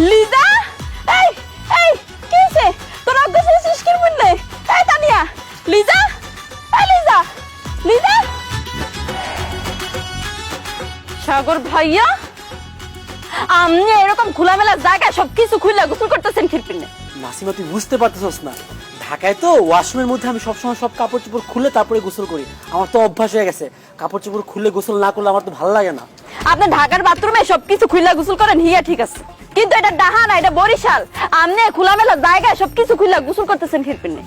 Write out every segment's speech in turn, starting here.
লিজা, এই এই কি হইছে? তোর অজ্ঞান হয়েছিস কি বললে? এই তানিয়া, লিজা, এই লিজা, লিজা। সাগর ভাইয়া, আপনি এরকম খোলামেলা জায়গায় সবকিছু খুলে গোসল করতেছেন খিরপিনে? নাসিমা, তুই বুঝতে পারতেছস না, ঢাকায় তো ওয়াশরুমের মধ্যে আমি সবসময় সব কাপড় চোপড় খুলে তারপরে গোসল করি। আমার তো অভ্যাস হয়ে গেছে, কাপড় চোপড় খুলে গোসল না করলে আমার তো ভালো লাগে না। আপনি ঢাকার বাথরুমে সবকিছু খুলে গোসল করেন, হিয়া ঠিক আছে, কিন্তু এটা ডাহা না, এটা বরিশাল। আপনি খোলামেলা জায়গায় সবকিছু খুলে গোসল করতেছেন খিরপিনে।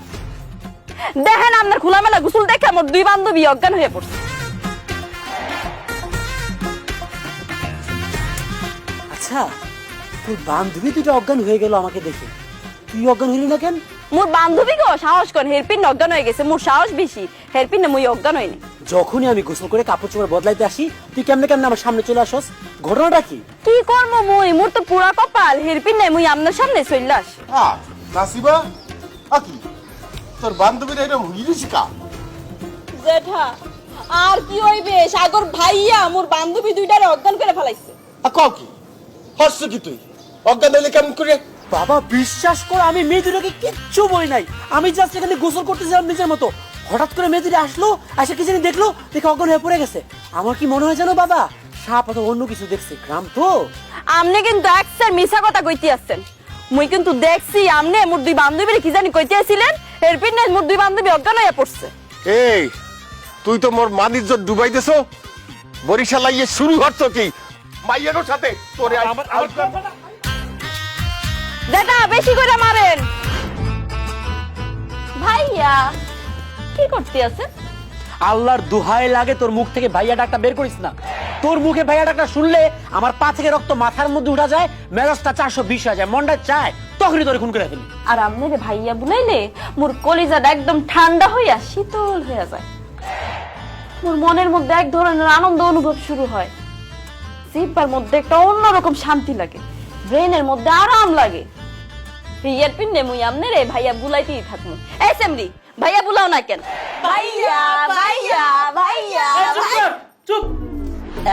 দেখেন আপনার খোলামেলা গোসল দেখে আমার দুই বান্ধবী অজ্ঞান হয়ে পড়ছে। আচ্ছা, তোর বান্ধবী দুটো অজ্ঞান হয়ে গেল আমাকে দেখে, তুই অজ্ঞান হইলি না কেন? মোর বান্ধবী গো সাহস কর, হেরপিন অজ্ঞান হয়ে গেছে, মোর সাহস বেশি, হেরপিন মুই অজ্ঞান হইনি। যখনই আমি গোসল করে কাপড় চোপড় বদলাইতে আসি, তুই কেমনে কেমনে আমার সামনে চলে আসস, ঘটনাটা কি? কি করবো মুই, মোর তো পুরা কপাল, হেরপিন মুই আপনার সামনে চলে আসি। নাসিবা, কি তোর বান্ধবীরা এরকম হইলিস কা? জেঠা, আর কি হইবে, সাগর ভাইয়া মোর বান্ধবী দুইটারে অজ্ঞান করে ফেলাইছে। কও কি হর্ষ কি তুই অজ্ঞান হইলে কেমন করে? বাবা বিশ্বাস কর, আমি মেয়ে দুটোকে কিচ্ছু বলি নাই, আমি জাস্ট এখানে গোসল করতেছিলাম নিজের মতো। হঠাৎ করে মেয়ে দুটো আসলো, এসে কি জানি দেখলো, দেখে অজ্ঞান হয়ে পড়ে গেছে। আমার কি মনে হয় জানো বাবা, সাপ অথবা অন্য কিছু দেখছে, গ্রাম তো। আমনে কিন্তু একসার মিছা কথা কইতে আসছেন, মুই কিন্তু দেখছি আমনে মোর দুই বান্ধবীর কি জানি কইতে আসছিলেন, হেরপিন মোর দুই বান্ধবী অজ্ঞান হয়ে পড়ছে। এই তুই তো মোর মানিজ্য ডুবাই দেছো। বরিশাল আইয়ে শুরু হচ্ছে কি মাইয়েরও সাথে তোরে জেঠা বেশি করে মারেন। ভাইয়া কি করতে আছেন? আল্লাহর দোহাই লাগে তোর মুখ থেকে ভাইয়া ডাকটা বের করিস না। তোর মুখে ভাইয়া ডাকটা শুনলে আমার পা থেকে রক্ত মাথার মধ্যে উঠা যায়, মেজাজটা 420 হয়ে যায়, মনটা চায় তখনই তোর খুন করে ফেলি। আর আমনে রে ভাইয়া বুলাইলে মোর কলিজাটা একদম ঠান্ডা হইয়া শীতল হয়ে যায়, মোর মনের মধ্যে এক ধরনের আনন্দ অনুভব শুরু হয়, জিহ্বার মধ্যে একটা অন্যরকম শান্তি লাগে, ব্রেনের মধ্যে আরাম লাগে। হিয়ার পিন্নে মুই আমনে রে ভাইয়া বুলাইতেই থাকমু। এই সেমরি, ভাইয়া বুলাও না কেন? ভাইয়া ভাইয়া ভাইয়া। চুপ,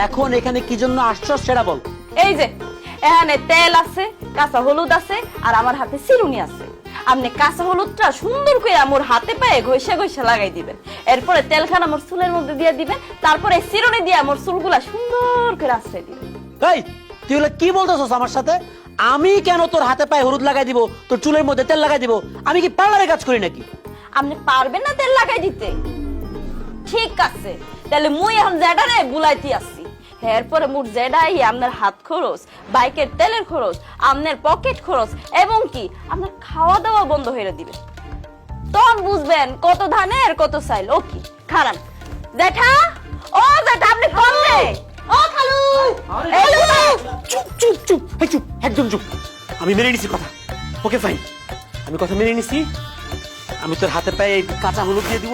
এখন এখানে কি জন্য আসছস সেটা বল। এই যে এখানে তেল আছে, কাঁচা হলুদ আছে, আর আমার হাতে চিরুনি আছে। আপনি কাঁচা হলুদটা সুন্দর করে আমার হাতে পায়ে ঘষে ঘষে লাগাই দিবেন, এরপরে তেলখানা আমার চুলের মধ্যে দিয়ে দিবেন, তারপরে চিরুনি দিয়ে আমার চুলগুলা সুন্দর করে আশ্রয় দিবেন। এই তুই হলে কি বলতেছস আমার সাথে? আমি কেন তোর হাতে পায়ে হলুদ লাগাই দিব, তোর চুলের মধ্যে তেল লাগাই দিব? আমি কি পার্লারে কাজ করি নাকি? আপনি পারবেন না তেল লাগাই দিতে? ঠিক আছে, তাহলে মুই এখন জেডারে বুলাইতে আসছি, এরপরে মোর জেডাই আপনার হাত খরচ, বাইকের তেলের খরচ, আপনার পকেট খরচ, এবং কি আপনার খাওয়া দাওয়া বন্ধ হয়ে দিবে। তখন বুঝবেন কত ধানের কত চাইল। ও কি খারাপ জেঠা, ও জেঠা আপনি কম রে, ও খালু, এই খালু। চুপ চুপ চুপ, এই চুপ, একদম চুপ। আমি মেনে নিছি কথা, ওকে ফাইন, আমি কথা মেনে নিছি। আমি তোর হাতে পায়ে এই কাঁচা হলুদ দিয়ে দিব।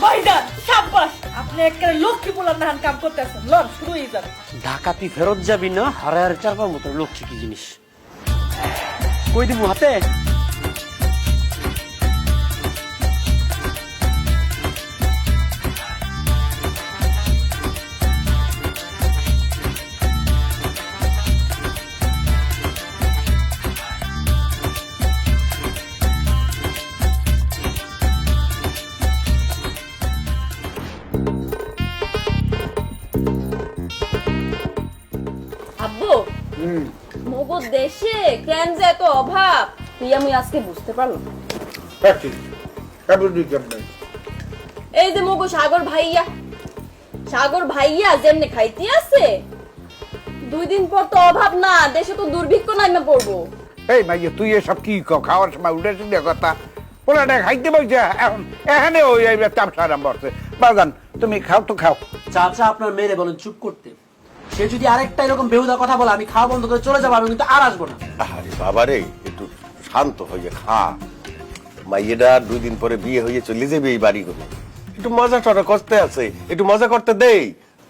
ভাইজান সাব্বাস, আপনি একেবারে লক্ষ্মী বলার নাহান কাম করতেছেন। লন শুরু হয়ে যাবে। ঢাকাতি ফেরত যাবি না, হারার চারবার মতো লক্ষ্মী কি জিনিস কই দিব হাতে। আব্বু, মগো দেশে কেন যে এত অভাব তুই আমি আজকে বুঝতে পারলাম। এই যে মগো সাগর ভাইয়া, সাগর ভাইয়া যেমনি খাইতে আছে, 2 দিন পর তো অভাব না, দেশে তো দুর্ভিক্ষ নামে পড়বো। এই মাইয়া তুই এসব কি খাওয়ার সময় উঠে চিন্তা কথা পোলাটা খাইতে বলছে, এখন এখানে ওই তামসা আরম্ভ করছে। বাজান তুমি খাও তো খাও। চাচা আপনার মেরে বলেন চুপ করতে, সে যদি আরেকটা এরকম বেহুদা কথা বলে আমি খাওয়া বন্ধ করে চলে যাবো, আমি কিন্তু আর আসবো না। আরে বাবারে একটু শান্ত হয়ে খা, মাইয়েটা 2 দিন পরে বিয়ে হয়ে চলে যাবে এই বাড়ি করে, একটু মজা টরা করতে আছে, একটু মজা করতে দেই।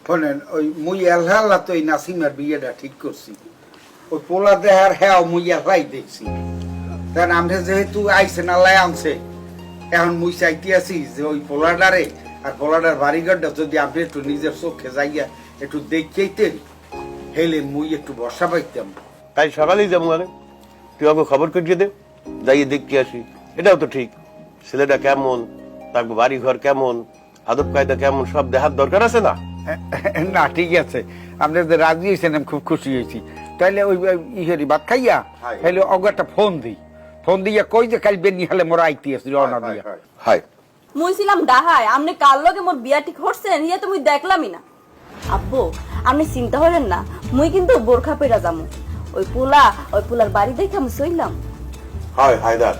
শোনেন, ওই মুই আল্লাহ তো এই নাসিমার বিয়েটা ঠিক করছি, ওই পোলা দেহার হ্যাঁ মুই আল্লাহ দেখছি। কারণ আমরা যেহেতু আইসেন আল্লাহ আনছে, এখন মুই চাইতে আছি যে ওই পোলাটারে আর পোলাটার বাড়িঘরটা যদি আপনি একটু নিজের চোখে যাইয়া একটু দেখতেন, হেলে মুই একটু বর্ষা পাইতাম। কাল সকালেই যাবো মানে তুই ওকে খবর করিয়ে দে, যাইয়ে দেখতে আসি। এটাও তো ঠিক, ছেলেটা কেমন, তার বাড়ি ঘর কেমন, আদব কায়দা কেমন, সব দেখার দরকার আছে না? না ঠিক আছে, আপনি যে রাজি হয়েছেন আমি খুব খুশি হয়েছি। তাইলে ওই ইহেরি ভাত খাইয়া তাইলে অগ একটা ফোন দিয়া কই যে কাল বেনি হলে মোরা আইতে আসি রওনা দিয়া। হাই মুই ছিলাম ডাহায়, আপনি কার লগে মোর বিয়া ঠিক হচ্ছেন ইয়ে তো মুই দেখলামই না। আব্বু আপনি চিন্তা করেন না, মুই কিন্তু বোরখা পেরা যামু। ওই পোলার বাড়ি দেখে আমি সইলাম। হয় হায়দার,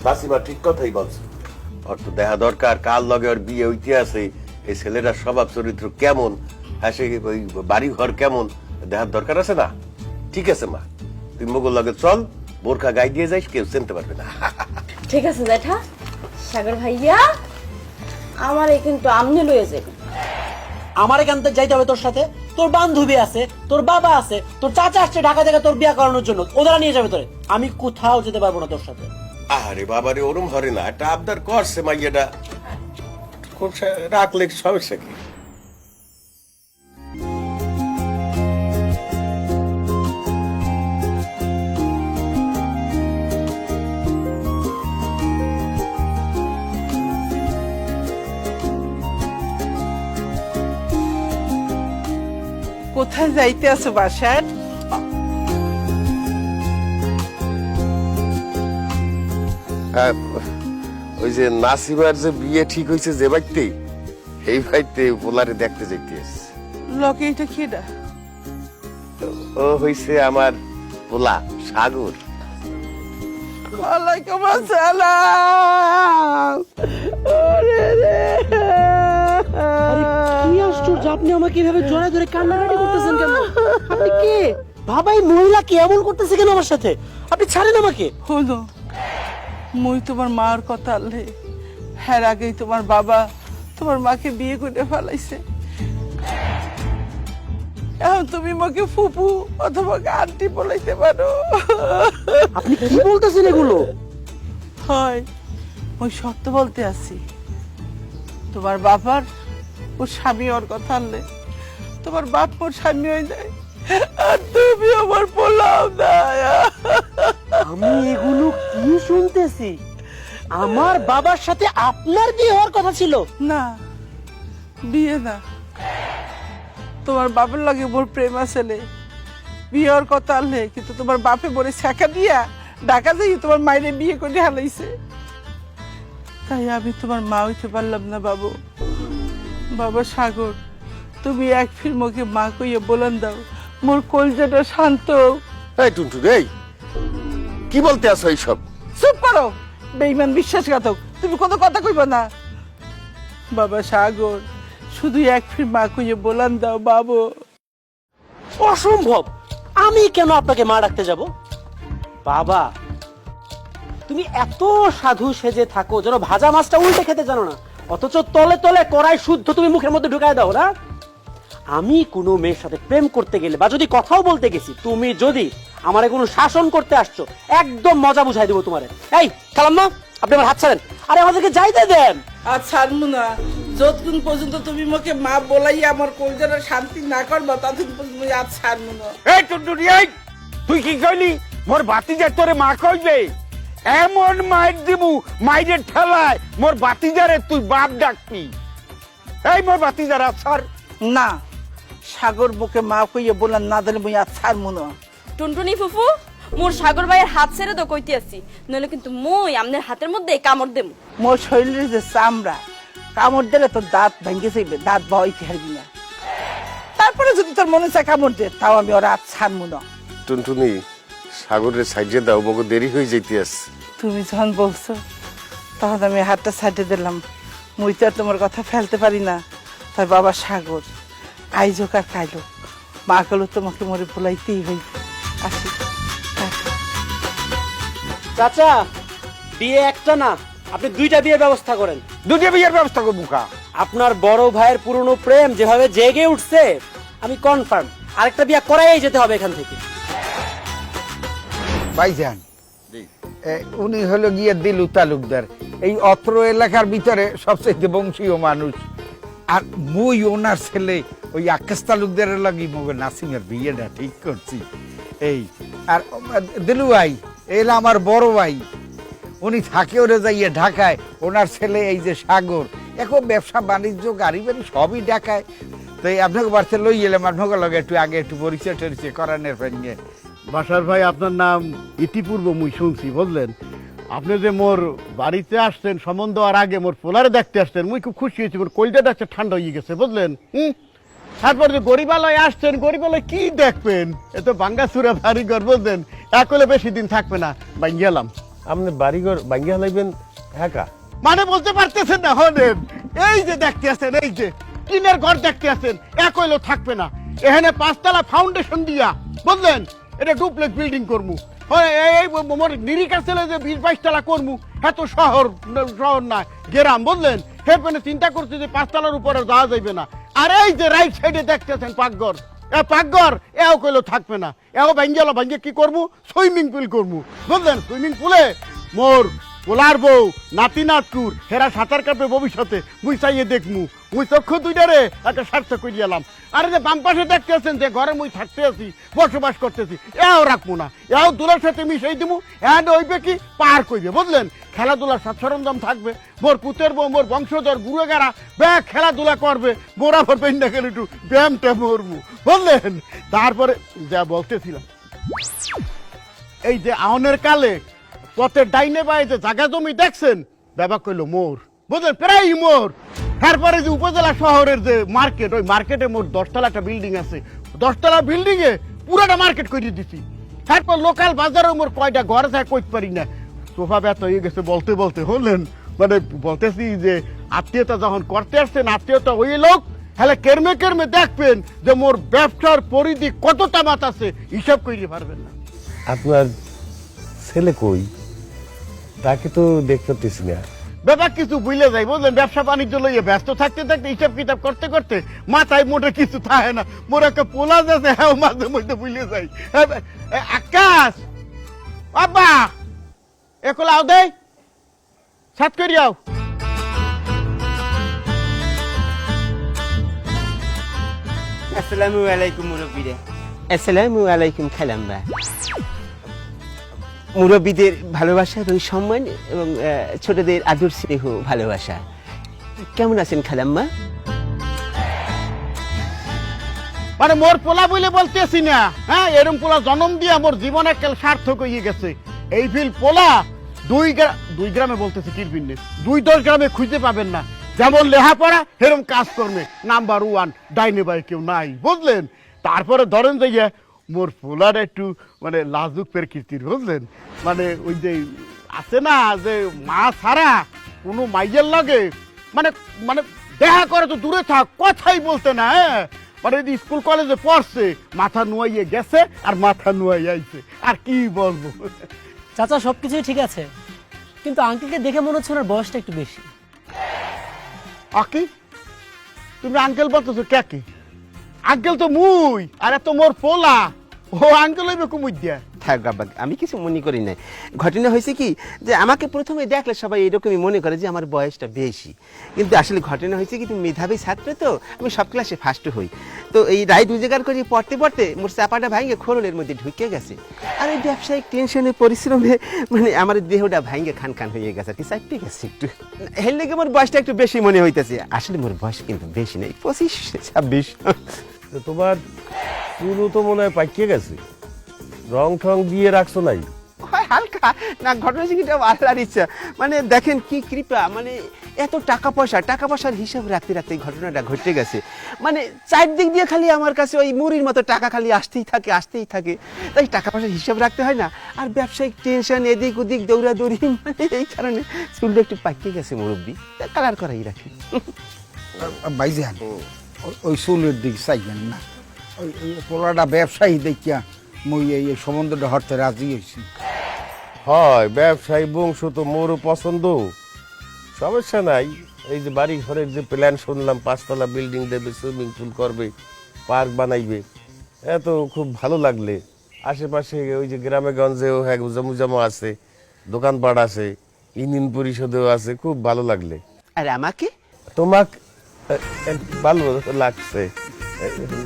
নাসিমা ঠিক কথাই বলছে। ওর তো দেখা দরকার কার লগে ওর বিয়ে হইতে আছে, এই ছেলেটার স্বভাব চরিত্র কেমন, হ্যাঁ সে ওই বাড়ি ঘর কেমন দেখার দরকার আছে না? ঠিক আছে মা, তুই মোগল লগে চল, বোরখা গায়ে দিয়ে যাইস, কেউ চিনতে পারবে না। ঠিক আছে জ্যাঠা। সাগর ভাইয়া আমারে কিন্তু আমনে লয়ে যাবেন। আমার এখান থেকে যাইতে হবে তোর সাথে, তোর বান্ধবী আছে, তোর বাবা আছে, তোর চাচা আসছে ঢাকা থেকে তোর বিয়া করানোর জন্য, ওরা নিয়ে যাবে তোরে। আমি কোথাও যেতে পারবো না তোর সাথে। আরে বাবারে, ওরম হরে না, একটা আবদার করছে মাইয়াটা, রাখলে সমস্যা কি? কোথায় যাইতে আছো বাসায়? ওই যে নাসিমার যে বিয়ে ঠিক হয়েছে যে বাড়িতে, এই বাড়িতে পোলারে দেখতে যাইতে আসছে। লকে এটা খেডা? ও হইছে আমার পোলা সাগর। ওয়ালাইকুম আসসালাম। ওরে রে। আরে কি আশ্চর্য, আপনি আমাকে এভাবে জড়ায় ধরে কান্নাকাটি করতেছেন কেন? আপনি কে? বাবা এই মহিলা কি এমন করতেছে কেন আমার সাথে? আপনি ছাড়েন আমাকে। হলো মুই তোমার মার কথা আনলে, হ্যাঁ আগেই তোমার বাবা তোমার মাকে বিয়ে করে ফেলাইছে। এখন তুমি মাকে ফুপু অথবা আন্টি বলাইতে পারো। আপনি কি বলতেছেন এগুলো? হয় ওই সত্য বলতে আছি। তোমার বাবার ওর স্বামী ওর কথা আনলে তোমার বাপ ওর স্বামী হয়ে যায়, আর তুমি আমার পোলাও না। আমি এগুলো কি শুনতেছি? আমার বাবার সাথে আপনার বিয়ে হওয়ার কথা ছিল। না বিয়ে না, তোমার বাপের লাগে মোর প্রেম আসলে বিয়ের কথা আনলে, কিন্তু তোমার বাপে বলে শেখা দিয়া ঢাকা যাই তোমার মায়ের বিয়ে করে হালাইছে। তাই আমি তোমার মা হইতে পারলাম না বাবু। বাবা সাগর, তুমি এক ফির মুখে মা কইয়া বলান দাও, মোর কলজাটা শান্ত। এই টুনটুন, এই কি বলতে আছো এইসব? চুপ করো বেঈমান বিশ্বাসঘাতক, তুমি কত কথা কইবা না। বাবা সাগর, শুধু এক ফির মা কইয়া বলান দাও বাবু। অসম্ভব, আমি কেন আপনাকে মা ডাকতে যাব? বাবা তুমি এত সাধু সেজে থাকো যেন ভাজা মাছটা উল্টে খেতে জানো না, অথচ তলে তলে কড়াই শুদ্ধ তুমি মুখের মধ্যে ঢুকায় দাও না। আমি কোনো মেয়ের সাথে প্রেম করতে গেলে বা যদি কথাও বলতে গেছি, তুমি যদি আমারে কোনো শাসন করতে আসছো, একদম মজা বুঝাই দেবো তোমারে। এই খালাম না, আপনি আমার হাত ছাড়েন। আরে আমাদেরকে যাইতে দেন। আর ছাড়বো না, যতক্ষণ পর্যন্ত তুমি আমাকে মা বলাই আমার কলজাটা শান্তি না করবা, ততক্ষণ পর্যন্ত আর ছাড়বো না। এই টুনটুনি, এই তুই কি কইলি মোর ভাতিজা তোরে মা কইবে? এমন মাইর দিমু, মাইরের ঠেলায় মোর ভাতিজারে তুই বাপ ডাকবি। এই মোর ভাতিজারা সর। না, সাগর বুকে মা কইয়া বললাম না দিলে মুই আর ছাড়বো না। টুনটুনি ফুফু, মোর সাগর ভাইয়ের হাত ছেড়ে তো কইতে আছি, নইলে কিন্তু মুই আপনার হাতের মধ্যে কামড় দেবো। মোর শরীরের যে চামড়া, কামড় দিলে তোর দাঁত ভেঙে যাইবে, দাঁত বইতে হারবি না। তারপরে যদি তোর মনে চায় কামড় দে, তাও আমি ওরা আর ছাড়বো না। টুনটুনি, সাগরের সাইডে দাও, বগো দেরি হয়ে যাইতে আছে। তুমি যখন বলছো তখন আমি হাতটা সাইডে দিলাম। মুই তো আর তোমার কথা ফেলতে পারি না। তার বাবা সাগর আইজোক আর খাইলো, মা গেল তোমাকে মরে ভুলাইতেই হইবে। আসি। চাচা, বিয়ে একটা না, আপনি দুইটা বিয়ের ব্যবস্থা করেন। দুটো বিয়ের ব্যবস্থা করবো কা? আপনার বড় ভাইয়ের পুরনো প্রেম যেভাবে জেগে উঠছে, আমি কনফার্ম আরেকটা বিয়ে করাই যেতে হবে এখান থেকে। ভাইজান, উনি হলো গিয়ে দিলু তালুকদার, এই অত্র এলাকার ভিতরে সবচেয়ে বংশীয় মানুষ। আর মুই ওনার ছেলে ওই আকাশ তালুকদারের লাগি মগে নাসিমের বিয়েটা ঠিক করছি। এই আর দিলু ভাই এলা আমার বড় ভাই, উনি থাকে ওরে যাইয়ে ঢাকায়, ওনার ছেলে এই যে সাগর, এখন ব্যবসা বাণিজ্য গাড়ি বাড়ি সবই ঢাকায়। তো এই আপনাকে বাড়িতে লই এলাম, আপনাকে লগে একটু আগে একটু পরিচয় টরিচয় করানোর ফেনিয়ে। বাসার ভাই আপনার নাম ইতিপূর্ব মুই শুনছি বুঝলেন। আপনি যে মোর বাড়িতে আসছেন সম্বন্ধ আর আগে মোর পোলারে দেখতে আসছেন, মুই খুব খুশি হয়েছি, মোর কলজাটা একটা ঠান্ডা হয়ে গেছে বুঝলেন। তারপর যে গরিবালয় আসছেন, গরিবালয় কি দেখবেন, এ তো বাঙ্গাসুরা বাড়িঘর বুঝলেন, একলে বেশি দিন থাকবে না, বাই গেলাম। আপনি বাড়িঘর ভাঙ্গিয়া লাইবেন একা? মানে বলতে পারতেছেন না হলেন, এই যে দেখতে আসছেন, এই যে টিনের ঘর দেখতে আসছেন, একলো থাকবে না, এখানে 5 তলা ফাউন্ডেশন দিয়া বুঝলেন, এটা ডুপ্লেক্স বিল্ডিং করবো। এই মোর নিরিকার ছেলে যে 20-22 তলা করবো, এত শহর না গ্রাম বুঝলেন, হেপেনে চিন্তা করছে যে 5 তলার উপরে যাওয়া যাইবে না। আর এই যে রাইট সাইডে দেখতেছেন পাকঘর, এ পাকঘর এও কইলো থাকবে না, এও ভাঙ্গিয়ালো, ভাঙ্গিয়ে কি করবো, সুইমিং পুল করবো বুঝলেন। সুইমিং পুলে মোর পোলার বউ নাতি নাটকুর হেরা সাঁতার কাটবে ভবিষ্যতে, মুই চাইয়ে দেখমু, মুই চক্ষু দুইটারে একটা স্বার্থ করিয়ালাম। আর যে বাম পাশে দেখতে আছেন যে ঘরে মুই থাকতে আছি, বসবাস করতেছি, এও রাখবো না, এও দুলার সাথে মিশাই দিমু, এন্ড ওইবে কি পার কইবে বুঝলেন। খেলাধুলার সাত সরঞ্জাম থাকবে, মোর পুতের বউ মোর বংশধর গুরু গেরা ব্যাগ খেলাধুলা করবে, মোরা পর পেন্ডা গেলে একটু ব্যায়ামটা মরবো বুঝলেন। তারপরে যা বলতেছিলাম, এই যে আহনের কালে পথের ডাইনে বাই যে জায়গা জমি দেখছেন, বাবা কইলো মোর বুঝলেন, প্রায় মোর। তারপরে যে উপজেলা শহরের যে মার্কেট, ওই মার্কেটে মোর 10 তলা একটা বিল্ডিং আছে, 10 তলা বিল্ডিং এ পুরাটা মার্কেট করে দিছি। তারপর লোকাল বাজারে মোর কয়টা ঘর যায় কইতে পারি না, সোফা ব্যথা হয়ে গেছে বলতে বলতে হলেন। মানে বলতেছি যে আত্মীয়তা যখন করতে আসছেন, আত্মীয়তা ওই লোক হলে কেরমে কেরমে দেখবেন যে মোর ব্যবসার পরিধি কতটা মাত আছে, হিসাব করিতে পারবেন না। আপনার ছেলে কই? তাকে তো দেখতে পাচ্ছি না। ব্যাপার কিছু ভুলে যাই বুঝলেন, ব্যবসা বাণিজ্য লইয়ে ব্যস্ত থাকতে থাকতে হিসাব কিতাব করতে করতে মাথায় মোটে কিছু থাকে না। মোর একটা পোলা আছে, হ্যাঁ মাঝে মধ্যে ভুলে যাই। আকাশ বাবা একলা আও দে, সাত করিয়াও। আসসালামু আলাইকুম মুরব্বীরা। আসসালামু আলাইকুম খালাম্বা। মুরব্বীদের ভালোবাসা এবং সম্মান এবং ছোটদের আদর স্নেহ ভালোবাসা। কেমন আছেন খালাম্মা? মানে মোর পোলা বলে বলতেছি না, হ্যাঁ এরম পোলা জন্ম দিয়া মোর জীবন একেল সার্থক হয়ে গেছে। এই ফিল পোলা 2 গ্রামে বলতেছি কিরবিনে 2-10 গ্রামে খুঁজে পাবেন না, যেমন লেহাপড়া এরম কাজ করবে, নাম্বার 1 ডাইনে বাই কেউ নাই বুঝলেন। তারপরে ধরেন যে মোর পোলার একটু মানে লাজুক প্রকৃতির বুঝলেন, মানে ওই যে আছে না যে মা ছাড়া কোনো মাইয়ের লাগে মানে মানে দেখা করে তো দূরে থাক, কথাই বলতে না। হ্যাঁ মানে স্কুল কলেজে পড়ছে, মাথা নুয়াইয়ে গেছে আর মাথা নুয়াই আইছে, আর কি বলবো। চাচা সবকিছুই ঠিক আছে, কিন্তু আঙ্কেলকে দেখে মনে হচ্ছে ওনার বয়সটা একটু বেশি। আকি তুমি আঙ্কেল বলতেছো কে? কি আঙ্কেল তো মুই, আর এত মোর পোলা, ও আঙ্কেল হইবে কুমুই দিয়া। থাক বাবা, আমি কিছু মনে করি না। ঘটনা হয়েছে কি যে আমাকে প্রথমে দেখলে সবাই এরকমই মনে করে যে আমার বয়সটা বেশি, কিন্তু আসলে ঘটনা হয়েছে কি তুমি মেধাবী ছাত্র, তো আমি সব ক্লাসে ফার্স্ট হই। তো এই রায় রোজগার করে পড়তে পড়তে মোর চাপাটা ভাঙে খোলনের মধ্যে ঢুকে গেছে, আর এই ব্যবসায়িক টেনশনে পরিশ্রমে মানে আমার দেহটা ভাঙে খান খান হয়ে গেছে, কি চাপতে গেছে একটু। হেল লেগে মোর বয়সটা একটু বেশি মনে হইতেছে, আসলে মোর বয়স কিন্তু বেশি নেই, 25-26। তোমার চুলও তো মনে হয় পাকিয়ে গেছে, রং ঠং দিয়ে রাখছো নাই? হয় হালকা না, ঘটনা যেটা আল্লাহর ইচ্ছা। মানে দেখেন কি কৃপা, মানে এত টাকা পয়সার হিসাব রাখতে রাখতে এই ঘটনাটা ঘটে গেছে। মানে চারদিক দিয়ে খালি আমার কাছে ওই মুড়ির মতো টাকা খালি আসতেই থাকে, তাই টাকা পয়সার হিসাব রাখতে হয় না, আর ব্যবসায়িক টেনশন এদিক ওদিক দৌড়াদৌড়ি, মানে এই কারণে চুলটা একটু পাকিয়ে গেছে মুরব্বী, কালার করাই রাখি। ভাইজান ওই চুলের দিক চাইবেন না, ওই পোলাটা ব্যবসায়ী দেখিয়া মুই এই সম্বন্ধটা হরতে রাজি হয়েছি। হয় ব্যবসায়ী বংশ তো মোরও পছন্দ, সমস্যা নাই। এই যে বাড়ি ঘরের যে প্ল্যান শুনলাম, 5 তলা বিল্ডিং দেবে, সুইমিং পুল করবে, পার্ক বানাইবে, এত খুব ভালো লাগলে। আশেপাশে ওই যে গ্রামে গঞ্জেও হ্যাঁ জমুজমা আছে, দোকানপাট আছে, ইউনিয়ন পরিষদেও আছে, খুব ভালো লাগলে। আর আমাকে তোমাক ভালো লাগছে।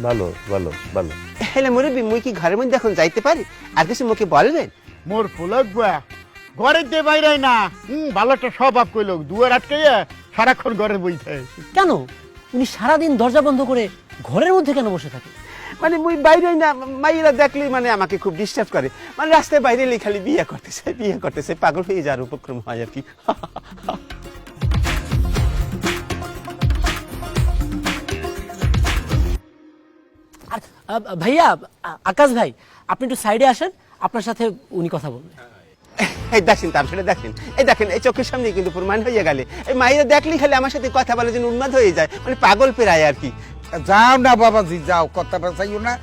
ভালো ভালো ভালো। হেলে মুরব্বী মুই কি ঘরের মধ্যে এখন যাইতে পারি? আর কিছু মুখে বলবেন? মোর পোলাক বুয়া ঘরের দিয়ে বাইরে না, ভালো একটা স্বভাব কইল, দুয়ার আটকাইয়া সারাক্ষণ ঘরে বইতে। কেন উনি সারাদিন দরজা বন্ধ করে ঘরের মধ্যে কেন বসে থাকে? মানে মুই বাইরে না, মাইয়েরা দেখলেই মানে আমাকে খুব ডিস্টার্ব করে, মানে রাস্তায় বাইরে এলেই খালি বিয়ে করতেছে, পাগল হয়ে যাওয়ার উপক্রম হয় আর কি। আর ভাইয়া, আকাশ ভাই, আপনি একটু সাইডে আসেন, আপনার সাথে উনি কথা বলবেন। এই দেখেন তার সাথে দেখেন, এই দেখেন এই চোখের সামনে কিন্তু প্রমাণ হয়ে গেলে, এই মাইরা দেখলেই খালি আমার সাথে কথা বলে যেন উন্মাদ হয়ে যায়, মানে পাগল পেরায় আর কি। যাও না বাবাজি, যাও, কথা পেঁচাইও না।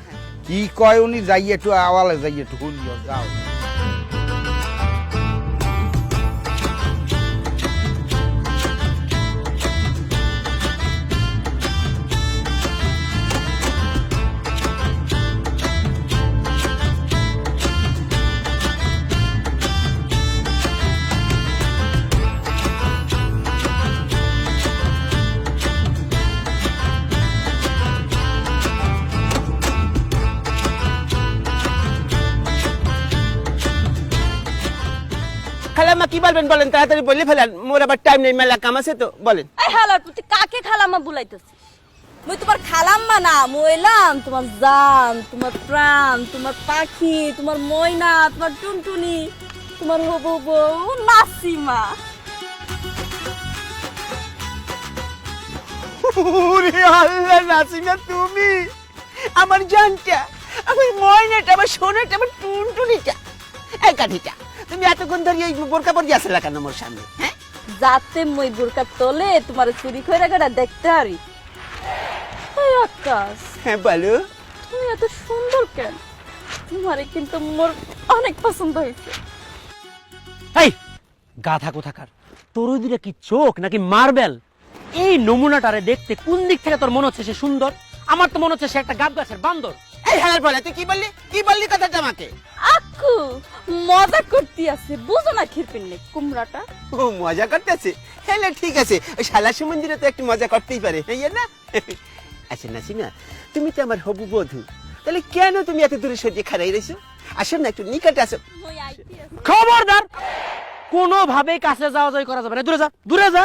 কি কয় উনি, যাই একটু আওয়ালে যাই একটু শুনিও, যাও। খালাম্মা কি বলবেন বলেন, তাড়াতাড়ি বলে ফেলেন, মোর আবার টাইম নেই, মেলা কাম আছে তো, বলেন। এই হালার পুতি, কাকে খালাম্মা বুলাইতেছিস? মুই তোমার খালাম্মা না, মুই এলাম তোমার জান, তোমার প্রাণ, তোমার পাখি, তোমার ময়না, তোমার টুনটুনি, তোমার হবু বউ নাসিমা। ওরে আল্লাহ, নাসিমা তুমি আমার জানটা, আমার ময়নাটা, আমার সোনাটা, আমার টুনটুনিটা, এই কাঠিটা, তুমি এতক্ষণ ধরে ওই বোরকা পরিয়ে আসলে কেন মোর সামনে? হ্যাঁ, যাতে মই বোরকার তলে তোমার চুরি করে গেটা দেখতে পারি। এই আকাশ, হ্যাঁ বলো। তুমি এত সুন্দর কেন? তোমারে কিন্তু মোর অনেক পছন্দ হয়েছে। এই গাধা কোথাকার, তোর ওই দুটা কি চোখ নাকি মার্বেল? এই নমুনাটারে দেখতে কোন দিক থেকে তোর মনে হচ্ছে সে সুন্দর? আমার তো মনে হচ্ছে সে একটা গাব গাছের বান্দর। এই হালার বলে, তুই কি বললি কথাটা আমাকে? আকু মজা করতে আছে, বুঝো না খিরপিন নেই কুমড়াটা। ও মজা করতেছে, হেলে ঠিক আছে, ওই শালা সুমন্দিরে তো একটু মজা করতেই পারে, এই না? আচ্ছা নাসিমা, তুমি তো আমার হবু বধূ, তাহলে কেন তুমি এত দূরে সরিয়ে খাড়াই রয়েছো? আসো না, একটু নিকটে আসো। মই আইতে আছি। খবরদার, কোনোভাবেই কাছে যাওয়া যায় করা যাবে না, দূরে যা, দূরে যা।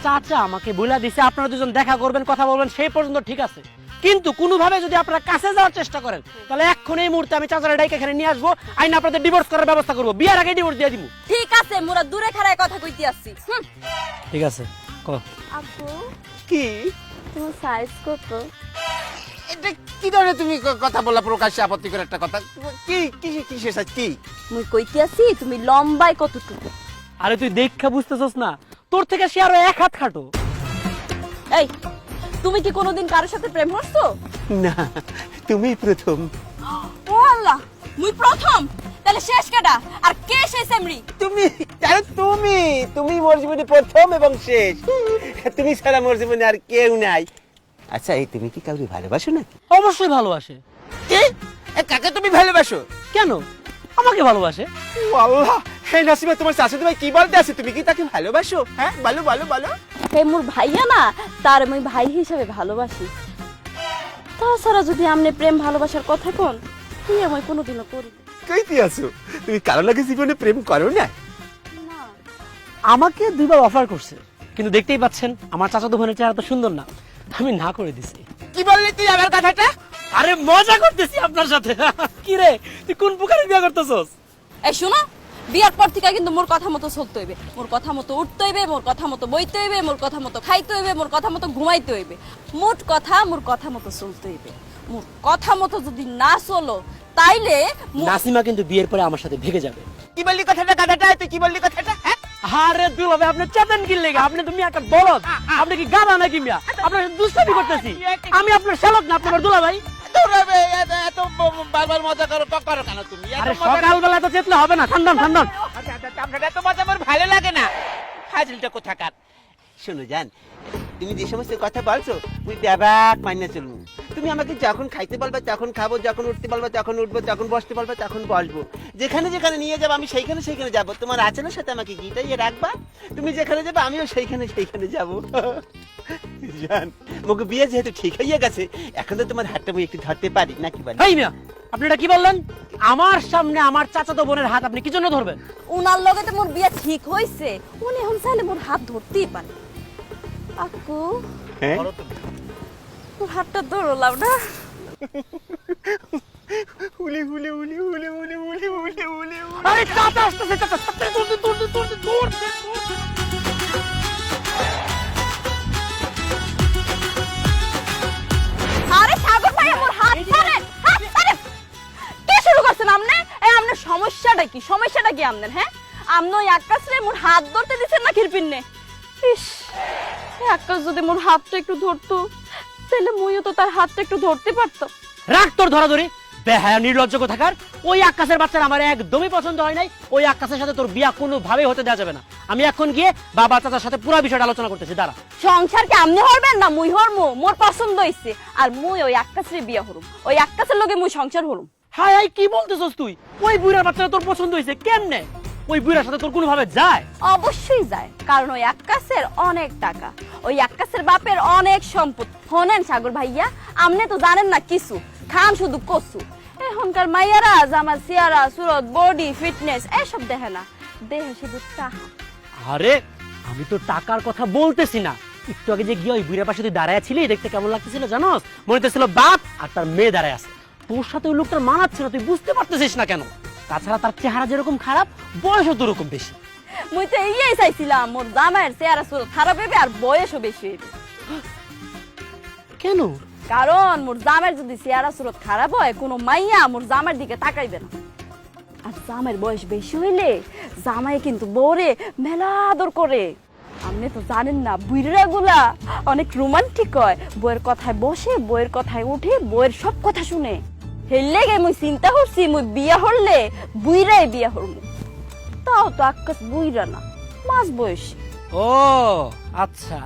চাচা আমাকে বলে দিছে আপনারা দুজন দেখা করবেন, কথা বলবেন, সেই পর্যন্ত ঠিক আছে, কিন্তু কোনোভাবে যদি আপনারা কাছে যাওয়ার চেষ্টা করেন তাহলে এখন এই মুহূর্তে আমি চাচারা ডাইকে এখানে নিয়ে আসবো, আইন আপনাদের ডিভোর্স করার ব্যবস্থা করবো, বিয়ার আগে ডিভোর্স দিয়ে দিব। ঠিক আছে, মোরা দূরে খাড়ায় কথা কইতে আসছি। ঠিক আছে, আপু কি তোমার সাইজ কত? এটা কি ধরনের তুমি কথা বলা, প্রকাশ্যে আপত্তি করে একটা কথা, কি কিসের সাথে কি? মুই কইতে আসি তুমি লম্বায় কতটুকু? আরে তুই দেখা বুঝতেছস না, তোর থেকে সে আরো এক হাত খাটো। এই তুমি কি কোনোদিন কারোর সাথে প্রেম করছো? না, তুমি প্রথম। ও আল্লাহ, মুই প্রথম? তাহলে শেষ কেডা? আর কে শেষ এমরি? তুমি, আরে তুমি মোর জীবনে প্রথম এবং শেষ, তুমি ছাড়া মোর জীবনে আর কেউ নাই। আচ্ছা, এই তুমি কি কাউকে ভালোবাসো নাকি? অবশ্যই ভালোবাসে। কি? কাকে তুমি ভালোবাসো? কেন আমাকে ভালোবাসে? ও আল্লাহ, হে নাসিমা, তোমার শাশুড়ি ভাই কি বলতে আছে, তুমি কি তাকে ভালোবাসো? হ্যাঁ বলো বলো বলো। হে মোর ভাইয়া না, তার মুই ভাই হিসাবে ভালোবাসি। তাছাড়া যদি আমনে প্রেম ভালোবাসার কথা কোন, তুই আমি কোনোদিনও করি না। কইতে আছো তুমি কারো লাগে জীবনে প্রেম করো না? আমাকে দুইবার অফার করছে, কিন্তু দেখতেই পাচ্ছেন আমার চাচাতো বোনের চেহারা তো সুন্দর না, আমি না করে দিছি। কি বললি তুই আমার কথাটা? আরে মজা করতেছি আপনার সাথে। কি রে, তুই কোন প্রকারের বিয়ে করতেছস? এই শোনো, বিয়ার পর থেকে কিন্তু মোর কথা মতো চলতে হইবে, মোর কথা মতো উঠতে হইবে, মোর কথা মতো বইতে হইবে, মোর কথা মতো খাইতে হইবে, মোর কথা মতো ঘুমাইতে হইবে। মোট কথা, মোর কথা মতো চলতে হইবে। মোর কথা মতো যদি না চলো তাইলে নাসিমা কিন্তু বিয়ের পরে আমার সাথে ভেগে যাবে। কি বললি কথাটা গাধাটা? তুই কি বললি কথাটা? হ্যাঁ, আরে দুলাভাই, আপনি চেতেন কি লেগে? আপনি তুমি একটা বলদ, আপনি কি গাধা নাকি মিয়া? আপনার সাথে দুষ্টামি করতেছি, আমি আপনার শ্যালক না, আপনার দুলাভাই। দৌড়াবে, এত বারবার মজা করো কেন তুমি? আরে সকালবেলা তো চেতলে হবে না, ঠান্ডা ঠান্ডা। আপনার এত মজা আমার ভালো লাগে না, ফাজিলটা কোথাকার। শোনো জান, তুমি যে সমস্ত কথা বলছো তুই ব্যাবাক মাইনে চলবো। তুমি আমাকে যখন খাইতে বলবে তখন খাবো, যখন উঠতে বলবে তখন উঠবো, যখন বসতে বলবে তখন বসবো, যেখানে যেখানে নিয়ে যাবো আমি সেইখানে সেইখানে যাবো। তোমার আচরণের সাথে আমাকে গিটাইয়ে রাখবা, তুমি যেখানে যাবে আমিও সেইখানে সেইখানে যাবো। জান মুকে বিয়ে যেহেতু ঠিক হয়ে গেছে এখন তো তোমার হাতটা বই একটু ধরতে পারি নাকি বল? এই মিয়া, আপনি এটা কি বললেন? আমার সামনে আমার চাচাতো বোনের হাত আপনি কি জন্য ধরবেন? উনার লগে তো মোর বিয়া ঠিক হইছে, উনি এখন চাইলে মোর হাত ধরতেই পারে। আকু, হ্যাঁ তোর হাতটা ধরলাম না। উলি উলি উলি উলি উলি উলি উলি উলি আরে চাচা আসতেছে, চাচা তাড়াতাড়ি দৌড়। আরে সাগর ভাই মোর হাত ছাড়েন, হাত ছাড়েন। কে শুরু করছেন আপনি? এই আপনার সমস্যাটা কি? সমস্যাটা কি আপনার? হ্যাঁ, আপনি ওই আকাশে মোর হাত ধরতে দিছেন না খিরপিন্নে? ইস, এই আকাশ যদি মোর হাতটা একটু ধরতো তাহলে মুইও তো তার হাতটা একটু ধরতে পারতাম। রাখ তোর ধরাধরি, বেহায়া নির্লজ্জ থাকার। ওই আকাশের বাচ্চার আমার একদমই পছন্দ হয় নাই। ওই আকাশের সাথে তোর বিয়া কোনোভাবেই হতে দেওয়া যাবে না। আমি এখন গিয়ে বাবা চাচার সাথে পুরো বিষয়টা আলোচনা করতেছি, দাঁড়া। সংসার কি আপনি হরবেন না মুই হরমু? মোর পছন্দ হইছে আর মুই ওই আকাশের বিয়া হরুম, ওই আকাশের লগে মুই সংসার হরুম। হাই হাই, কি বলতেছস তুই? ওই বুড়ার বাচ্চাটা তোর পছন্দ হইছে কেমনে? ওই বুড়ার সাথে তোর কোনোভাবে যায়? অবশ্যই যায়, কারণ ওই আকাশের অনেক টাকা, ওই আকাশের বাপের অনেক সম্পদ। শোনেন সাগর ভাইয়া, আপনি তো জানেন না কিছু, খান শুধু কচু। এখনকার মাইয়ারা জামার চেহারা সুরত বডি ফিটনেস এসব দেখে না, দেহে শুধু টাকা। আরে আমি তো টাকার কথা বলতেছি না। একটু আগে যে গিয়ে ওই বুড়ার পাশে তুই দাঁড়ায় ছিলি, দেখতে কেমন লাগতেছিল জানোস? মনে হচ্ছিল বাপ আর তার মেয়ে দাঁড়ায় আছে। তোর সাথে ওই লোকটার মানাচ্ছে না, তুই বুঝতে পারতেছিস না কেন? তাছাড়া তার চেহারা যেরকম খারাপ, বয়সও তো ওরকম বেশি। মুই তো এই চাইছিলাম মোর জামাইয়ের চেহারা সুরত খারাপ হইবে আর বয়সও বেশি হইবে। কেন? কারণ মোর জামাইয়ের যদি চেহারা সুরত খারাপ হয়, কোনো মাইয়া মোর জামাইয়ের দিকে তাকাইবে না। আর জামাইয়ের বয়স বেশি হইলে জামাই কিন্তু বউরে মেলা আদর করে। আপনি তো জানেন না, বুইড়া গুলা অনেক রোমান্টিক হয়, বউয়ের কথায় বসে, বউয়ের কথায় উঠে, বউয়ের সব কথা শুনে। হেললে গে মুই চিন্তা করছি মুই বিয়া হরলে বুইড়াই বিয়া হরমু। তাও তো আকাশ বুইড়া না, মাঝ বয়সী। ও আচ্ছা,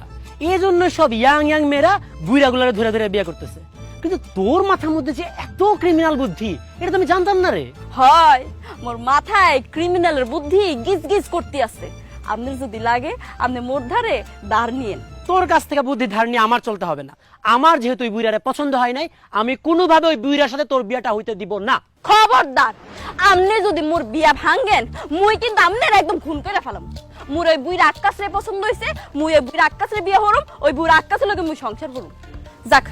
এই জন্য সব ইয়াং মেয়েরা বুইড়া গুলারে ধরে ধরে বিয়ে করতেছে। কিন্তু তোর মাথার মধ্যে যে এত ক্রিমিনাল বুদ্ধি, এটা তো আমি জানতাম না রে। হয়, মোর মাথায় ক্রিমিনালের বুদ্ধি গিজ গিজ করতে আছে। আপনার যদি লাগে আপনি মোর ধারে দাঁড় নিয়েন। তোর কাছ থেকে বুদ্ধি ধার নিয়ে আমার চলতে হবে না। আমার যেহেতু ওই বুইড়ারে পছন্দ হয় নাই, আমি কোনোভাবে ওই বুইড়ার সাথে তোর বিয়াটা হইতে দিব না। খবরদার, আপনি যদি মোর বিয়া ভাঙ্গেন, মুই কিন্তু আপনার একদম খুন করে ফেলাম। মোর ওই বুইড়া আকাশরে পছন্দ হইছে, মুই ওই বুইড়া আকাশরে বিয়া হরুম, ওই বুইড়া আকাশের লগে মুই সংসার হরুম। যাক,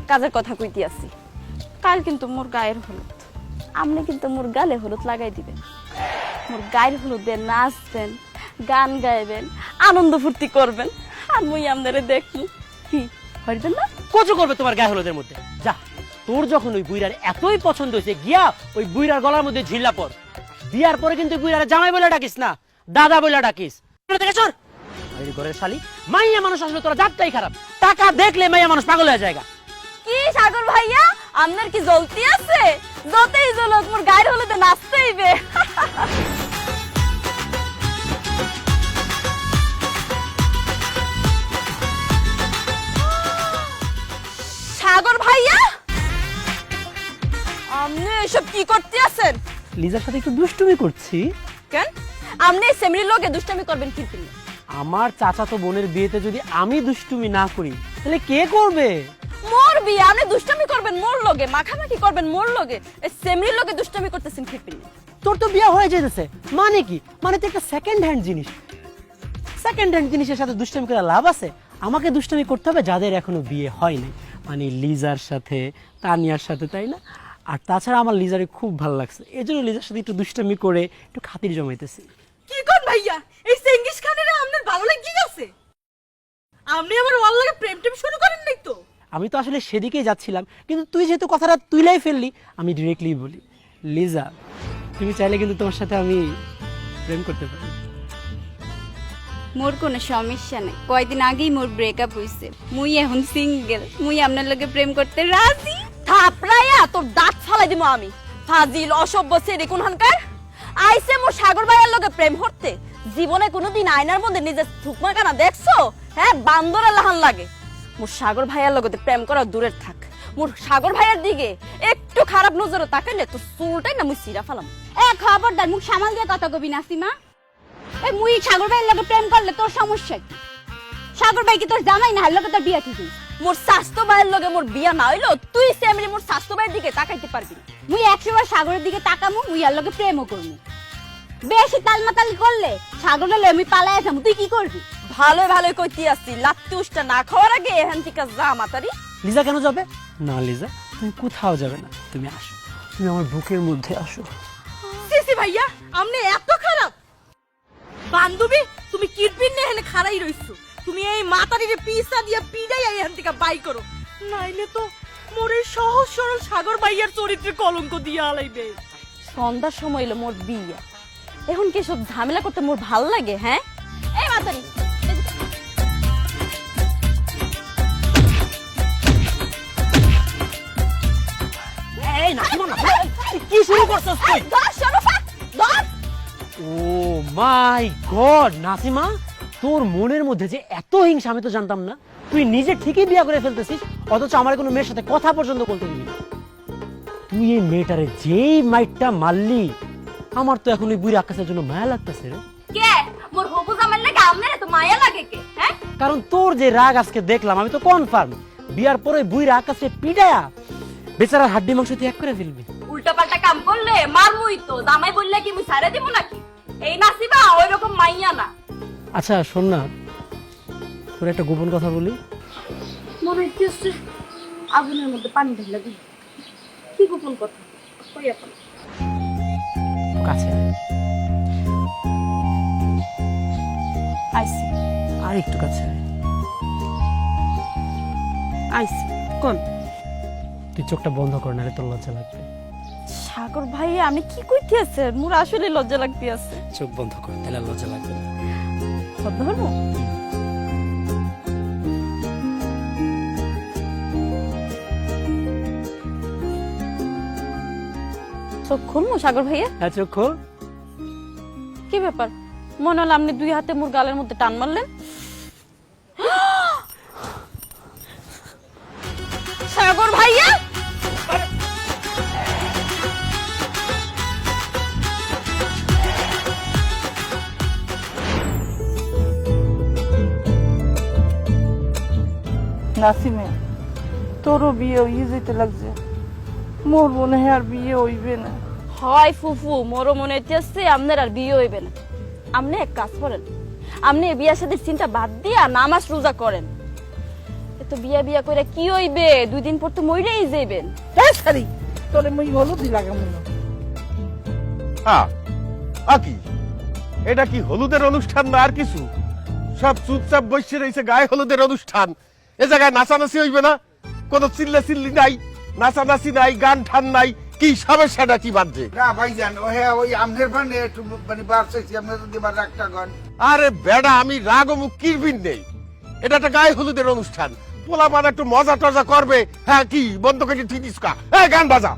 কাজের কথা কইতে আসি। কাল কিন্তু মোর গায়ের হলুদ, আপনি কিন্তু মোর গালে হলুদ লাগাই দিবেন। মোর গায়ের হলুদে নাচবেন, গান গাইবেন, আনন্দ ফুর্তি করবেন, আর মুই আপনারে দেখি। কি হইবেন না? কচু করবে তোমার গায়ে হলুদের মধ্যে। যা, তোর যখন ওই বুইড়ার এতই পছন্দ হয়েছে, গিয়া ওই বুইড়ার গলার মধ্যে ঝিল্লা পর। বিয়ার পরে কিন্তু বুইড়ার জামাই বলে ডাকিস না, দাদা বলে ডাকিস। ঘরের শালি মাইয়া মানুষ আসলে তোরা জাতটাই খারাপ। টাকা দেখলে মাইয়া মানুষ পাগল হয়ে যায়। কি সাগর ভাইয়া, আপনার কি জ্বলতি আছে? যতই জ্বলক মোর গায়ের হলুদে নাচতে হইবে। সাগর ভাইয়া, আপনি এসব কি করতে আছেন? লিজার সাথে একটু দুষ্টুমি করছি। কেন আপনি সেমরির লগে দুষ্টামি করবেন কি? আমার চাচাতো বোনের বিয়েতে যদি আমি দুষ্টুমি না করি, তাহলে কে করবে? মোর বিয়ে আপনি দুষ্টামি করবেন মোর লগে, মাখামাখি করবেন মোর লগে, এই সেমরির লগে দুষ্টামি করতেছেন কি? তোর তো বিয়ে হয়ে যেতেছে, মানে কি? মানে তো একটা সেকেন্ড হ্যান্ড জিনিস। সেকেন্ড হ্যান্ড জিনিসের সাথে দুষ্টামি করে লাভ আছে? আমাকে দুষ্টামি করতে হবে যাদের এখনো বিয়ে হয়নি, মানে লিজার সাথে, তানিয়ার সাথে, তাই না? আর তাছাড়া আমার লিজারে খুব ভালো লাগছে, এই জন্য লিজার সাথে একটু দুষ্টামি করে একটু খাতির জমাইতেছি। কি কোন ভাইয়া, এই চেঙ্গিস খানের আপনার ভালো লাগি গেছে? আপনি আমার ওর লগে প্রেম টেম শুরু করেন নাই তো? আমি তো আসলে সেদিকেই যাচ্ছিলাম, কিন্তু তুই যেহেতু কথাটা তুইলাই ফেললি, আমি ডিরেক্টলি বলি, লিজা তুমি চাইলে কিন্তু তোমার সাথে আমি প্রেম করতে পারি। মোর কোনো সমস্যা নেই, কয়দিন আগেই মোর ব্রেকআপ হইছে, মুই এখন সিঙ্গেল, মুই আপনার লগে প্রেম করতে রাজি। থাপড়াইয়া তোর দাঁত ফালাই দিমু আমি। ফাজিল অসভ্য ছেড়ে কোনখানকার আইছে মোর সাগর ভাইয়ের লগে প্রেম করতে। জীবনে কোনোদিন আয়নার মধ্যে নিজের থুকমা কানা দেখছো? হ্যাঁ, বান্দরের লাহান লাগে। মোর সাগর ভাইয়ের লগে প্রেম করা দূরের থাক, মোর সাগর ভাইয়ের দিকে একটু খারাপ নজরে তাকাইলে তোর চুলটাই না মুই চিরা ফেলাম। খবরদার, মুখ সামাল দিয়ে কথা কবি না সীমা। এই মুই সাগর ভাইয়ের লগে প্রেম করলে তোর সমস্যা কি? সাগর ভাই কি তোর জামাই না হলো তোর বিয়া ঠিক হইছে? মোর স্বাস্থ্য ভাইয়ের লগে মোর বিয়া না হইলো তুই সেমনি মোর স্বাস্থ্য ভাইয়ের দিকে তাকাইতে পারবি না। মুই 100 বার সাগরের দিকে তাকামু, মুই আর লগে প্রেমও করমু। বেশি তালমাতালি করলে সাগর ললে আমি পালাই যামু, তুই কি করবি? ভালো ভালো কইতি আসি লাত্তি উষ্টা না খাওয়ার আগে এখান থেকে যা মাতারি। লিজা কেন যাবে? না লিজা, তুমি কোথাও যাবে না, তুমি আসো, তুমি আমার বুকের মধ্যে আসো। সিসি ভাইয়া আপনি এত খারাপ বান্ধবী, তুমি কিরপিন নিয়ে এখানে খাড়াই রইছো। তুমি এই মাতারিরে পিসা দিয়া পিড়াই এখান থেকে বাই করো, নাইলে তো মোর এই সহজ সরল সাগর ভাইয়ার চরিত্রে কলঙ্ক দিয়া আলাইবে। সন্ধ্যার সময় এলো মোর বিয়া, এখন কি সব ঝামেলা করতে মোর ভাল লাগে? হ্যাঁ এই মাতারি এই না কি শুরু করছস তুই? ধর শরফা ধর। ও মাই গড নাসিমা, তোর মনের মধ্যে যে এত হিংসা আমি তো জানতাম না। তুই নিজে ঠিকই বিয়ে করে ফেলতেছিস, অথচ আমার কোনো মেয়ের সাথে কথা পর্যন্ত বলতে দিবি না। তুই এই মেয়েটারে যেই মাইটটা মারলি, আমার তো এখন ওই বুড়ি আকাশের জন্য মায়া লাগতেছে রে। কে মোর হবু জামাই লাগে আমনে তো মায়া লাগে কে? হ্যাঁ কারণ তোর যে রাগ আজকে দেখলাম, আমি তো কনফার্ম বিয়ার পরে বুড়ির আকাশে পিটায়া বেচারার হাড্ডি মাংস তুই এক করে ফেলবি। উল্টা পাল্টা কাম করলে মারমুই তো। জামাই বললে কি মুই ছাড়ে দিব নাকি? এই নাসিবা ওই রকম মাইয়া না। আচ্ছা শোন না, তোর একটা গোপন কথা বলি। মনে হচ্ছে আগুনের মধ্যে পানি ঢেলে দিই। কি গোপন কথা কই আপন? কাছে আয়। আইছি আর একটু কাছে আয়। আইছি কোন? তুই চোখটা বন্ধ কর, নাহলে তোর লজ্জা লাগবে। সাগর ভাই আমি কি কইতে আছে? মোর আসলে লজ্জা লাগতে আছে। চোখ বন্ধ কর, তাহলে আর লজ্জা লাগবে না। ধরবো চোখ খুলবো সাগর ভাইয়া? হ্যাঁ চোখ খোল। কি ব্যাপার? মনে হলো আপনি দুই হাতে মোর গালের মধ্যে টান মারলেন। সাগর ভাইয়া নাসিমে তোরও বিয়ে হয়ে যেতে লাগছে, মোর মনে হয় আর বিয়ে হইবে না। হয় ফুফু, মোরও মনে হইতেছে আপনার আর বিয়ে হইবে না। আপনি এক কাজ করেন, আপনি বিয়ার সাথে চিন্তা বাদ দিয়া নামাজ রোজা করেন। এত বিয়া বিয়া করে কি হইবে? 2 দিন পর তো মইরেই যাইবেন। হ্যাঁ সারি তোরে মুই হলুদি লাগামু না। কি এটা কি হলুদের অনুষ্ঠান না আর কিছু? সব চুপচাপ বসে রয়েছে, গায়ে হলুদের অনুষ্ঠান। এ জায়গায় নাচানাচি হইবে না? কোন চিল্লা চিল্লি নাই, নাচানাচি নাই, গান ঠান নাই, কি সমস্যাটা কি বাজছে? না ভাইজান ও হ্যাঁ ওই আমনের ভানে একটু মানে বাড়ছেছি, আমরা যদি বার একটা গান। আরে বেডা, আমি রাগ মুখ কিরবিন নেই, এটা একটা গায়ে হলুদের অনুষ্ঠান। পোলা মানে একটু মজা টজা করবে। হ্যাঁ কি বন্ধ করে ঠিকিস কা? গান বাজা।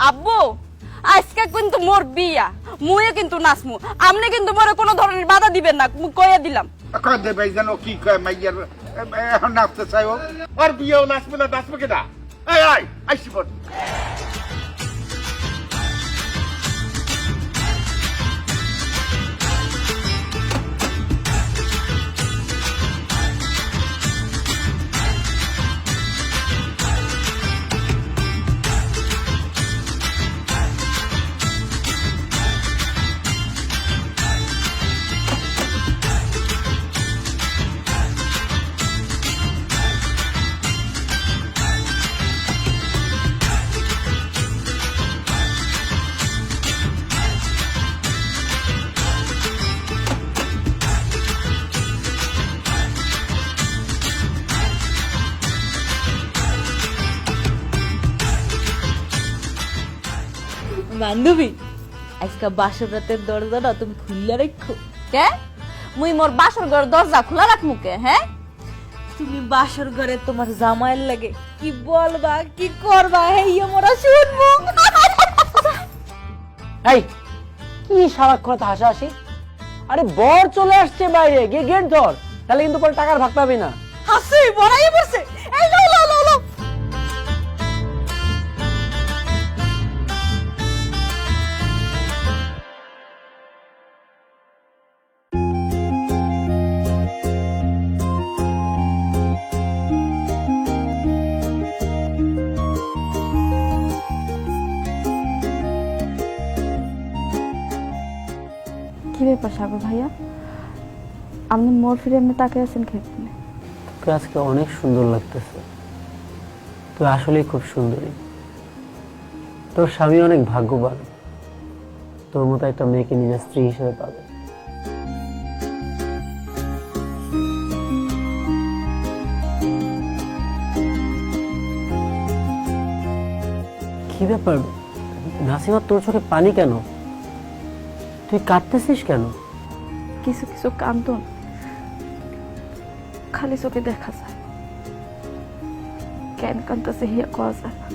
আব্বু আজকে কিন্তু মোর বিয়া, মুয়ে কিন্তু নাচমু। আপনি কিন্তু মোরে কোনো ধরনের বাধা দিবেন না, কইয়া দিলাম। কয় দে ভাইজান ও কি কয় মাইয়ার এখন নাচতে চাই ও? আর বিয়েও নাচবে না, নাচবে কেনা? আইসি পর। বান্ধবী আজকে বাসর রাতের দরজাটা তুমি খুললে রাখো কে মুই মোর বাসর ঘর দরজা খোলা রাখমু কে হ্যাঁ তুমি বাসর ঘরে তোমার জামাইয়ের লাগে কি বলবা কি করবা হেইয়া মোরা শুনবো এই কি সারাক্ষণ হাসাহাসি আরে বর চলে আসছে বাইরে গিয়ে গেট ধর তাহলে কিন্তু পরে টাকার ভাগ পাবি না হাসি বড়াই পড়ছে এই লো লো লো লো কি ব্যাপার সাগর ভাইয়া আপনি মোর ফিরে এমনি তাকে আছেন খেপনে তোকে আজকে অনেক সুন্দর লাগতেছে তুই আসলেই খুব সুন্দরী তোর স্বামী অনেক ভাগ্যবান তোর মতো একটা মেয়েকে নিজের স্ত্রী হিসেবে পাবে কি ব্যাপার নাসিমা তোর চোখে পানি কেন তুই কাঁদতেছিস কেন কিছু কিছু কান্দন খালি চোখে দেখা যায় কেন কান্দতেছে হিয়া কওয়া যায় না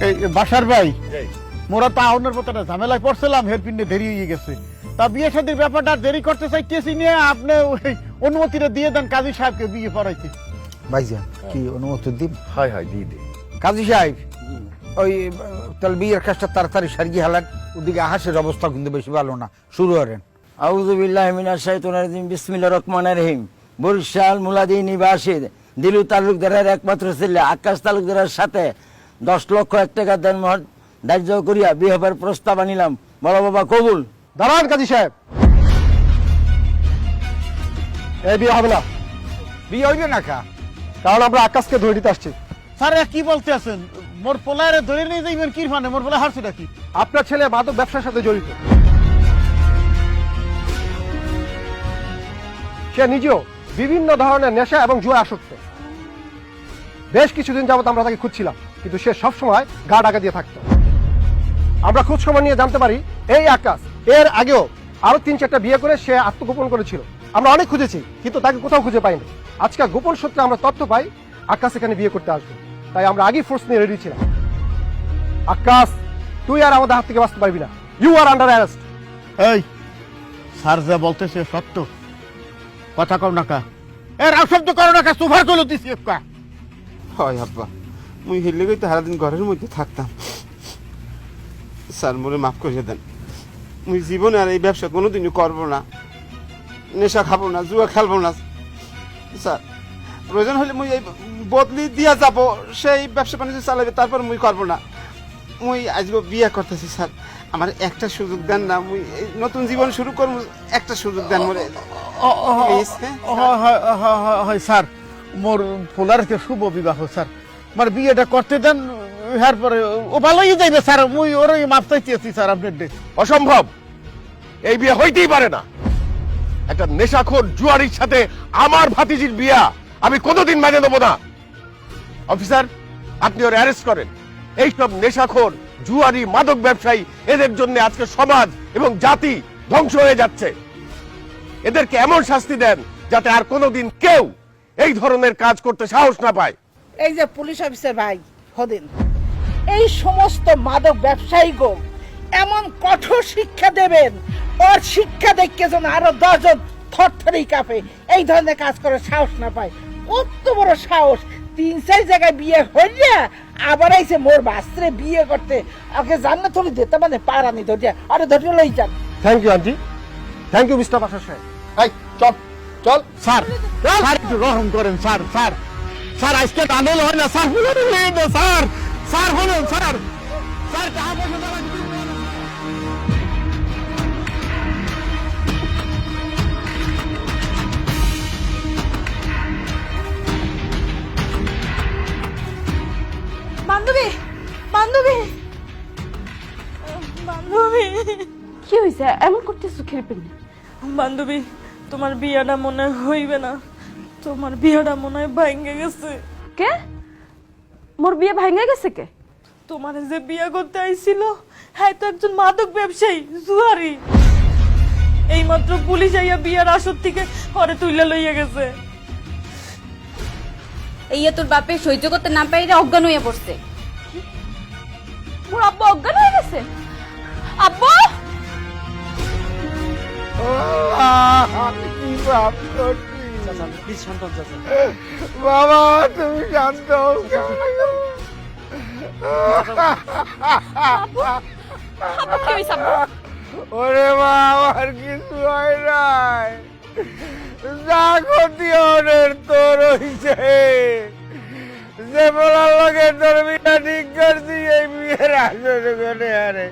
এই বাসার ভাই মোরা তাহনের মতো একটা ঝামেলায় পড়ছিলাম হেরপিনে দেরি হয়ে গেছে তা বিয়ে শাদীর ব্যাপারটা দেরি করতে চাইতেছি নিয়ে আপনি ওই অনুমতিটা দিয়ে দেন কাজী সাহেবকে বিয়ে পড়াইতে ভাইজান কি অনুমতি দিন হয় হয় দিয়ে দে কাজী সাহেব ওই তাহলে বিয়ের কাজটা তাড়াতাড়ি সারিয়ে হালান ওদিকে আহাসের অবস্থা কিন্তু বেশি ভালো না শুরু করেন আউযু বিল্লাহি মিনাশ শাইতানির রাজিম বিসমিল্লাহির রহমানির রহিম বরিশাল মুলাদি নিবাসী দিলু তালুকদারের একমাত্র ছেলে আকাশ তালুকদারের সাথে 10 লক্ষ 1 টাকা দেনমোহর ধার্য করিয়া বিয়ে হবার প্রস্তাব আনিলাম বড় বাবা কবুল দাঁড়ান কাজী সাহেব এই বিয়ে হবে না বিয়ে হইবে না কা কারণ আমরা আকাশকে ধরে দিতে আসছি স্যার কি বলতে আছেন মোর পোলারে ধরে নিয়ে যাইবেন কি মানে মোর পোলা হারছে নাকি আপনার ছেলে মাদক ব্যবসার সাথে জড়িত সে নিজেও বিভিন্ন ধরনের নেশা এবং জুয়া আসক্ত বেশ কিছুদিন যাবত আমরা তাকে খুঁজছিলাম কিন্তু সে সবসময় গা ঢাকা দিয়ে থাকতো আমরা খোঁজ খবর নিয়ে জানতে পারি এই আকাশ এর আগেও আরো 3-4টা বিয়ে করে সে আত্মগোপন করেছিল আমরা অনেক খুঁজেছি কিন্তু তাকে কোথাও খুঁজে পাইনি আজকে গোপন সূত্রে আমরা তথ্য পাই আকাশ এখানে বিয়ে করতে আসবে তাই আমরা আগেই ফোর্স নিয়ে রেডি ছিলাম আকাশ তুই আর আমাদের হাত থেকে বাঁচতে পারবি না ইউ আর আন্ডার অ্যারেস্ট এই স্যার যা বলতেছে সত্য কথা কম না কা এর শব্দ করো না কা সুভার কইলো দিছি কা হয় আব্বা মুই হেলে গই তো সারাদিন ঘরের মধ্যে থাকতাম স্যার মোরে মাফ করে দেন মুই জীবনে আর এই ব্যবসা কোনোদিনই করবো না নেশা খাবো না জুয়া খেলবো না স্যার প্রয়োজন হলে মুই এই বদলি দিয়া যাব সেই ব্যবসা বাণিজ্য চালাবে তারপর মুই করবো না মুই আজকে বিয়ে করতেছি স্যার আমার একটা সুযোগ দেন না মুই এই নতুন জীবন শুরু করবো একটা সুযোগ দেন মোরে প্লিজ হয় স্যার মোর পোলারকে শুভ বিবাহ স্যার আমার বিয়েটা করতে দেন এরপরে ও ভালোই যাইবে স্যার মুই ওর মাপ চাইতেছি স্যার আপনার অসম্ভব এই বিয়ে হইতেই পারে না একটা নেশাখোর জুয়ারির সাথে আমার ভাতিজির বিয়া আমি কোনোদিন মেনে নেবো না অফিসার আপনি ওর অ্যারেস্ট করেন এইসব নেশাখোর জুয়ারি মাদক ব্যবসায়ী এদের জন্য আজকে সমাজ এবং জাতি ধ্বংস হয়ে যাচ্ছে এদেরকে এমন শাস্তি দেন যাতে আর কোনোদিন কেউ এই ধরনের কাজ করতে সাহস না পায় এই যে পুলিশ অফিসার ভাই হদিন এই সমস্ত মাদক ব্যবসায়ী গো এমন কঠোর শিক্ষা দেবেন ওর শিক্ষা দেখে যেন আরো 10 জন থরথরেই কাঁপে এই ধরনের কাজ করার সাহস না পায় কত বড় সাহস 3-4 জায়গায় বিয়ে হইয়া আবার আইছে মোর বাস্ত্রে বিয়ে করতে ওকে জান্নাত হলে দিতে মানে পারানি ধরিয়া আরে ধরিয়া লই যান thank you aunty thank you mister Basar সাহেব এই চল চল স্যার স্যার একটু রহম করেন স্যার স্যার স্যার আজকে দাঁড়াল হয় না স্যার, স্যার স্যার বলুন স্যার, স্যার টাকা পয়সা দেওয়া বান্ধবী বান্ধবী বান্ধবী কি হয়েছে এমন করতেছো খিরপিন? বান্ধবী, তোমার বিয়াটা মনে হইবে না, তোমার বিয়াটা মনে হয় ভাঙ্গে গেছে। কে? মোর বিয়ে ভাঙে গেছে কে? তোমার যে বিয়া করতে আইছিল হ্যাঁ তো একজন মাদক ব্যবসায়ী, জুয়ারি। এইমাত্র পুলিশ আইয়া বিয়ার আসর থেকে ঘরে তুইলা লইয়া গেছে। এই তোর বাপে সহ্য করতে না পাইরে অজ্ঞান হইয়া পড়ছে। মোর আব্বু অজ্ঞান হয়ে গেছে? আব্বু! কি ভাব করছি চাচা প্লিজ শান্ত হন চাচা। বাবা, তুমি শান্ত হও। আব্বু কি হয়েছে আব্বু? ওরে মা, আমার কিছু হয় নাই, যা ক্ষতি অনের তোর হইছে। যে বলার লগে তোর বিয়া ঠিক করছি, এই বিয়ের আসর করে আরে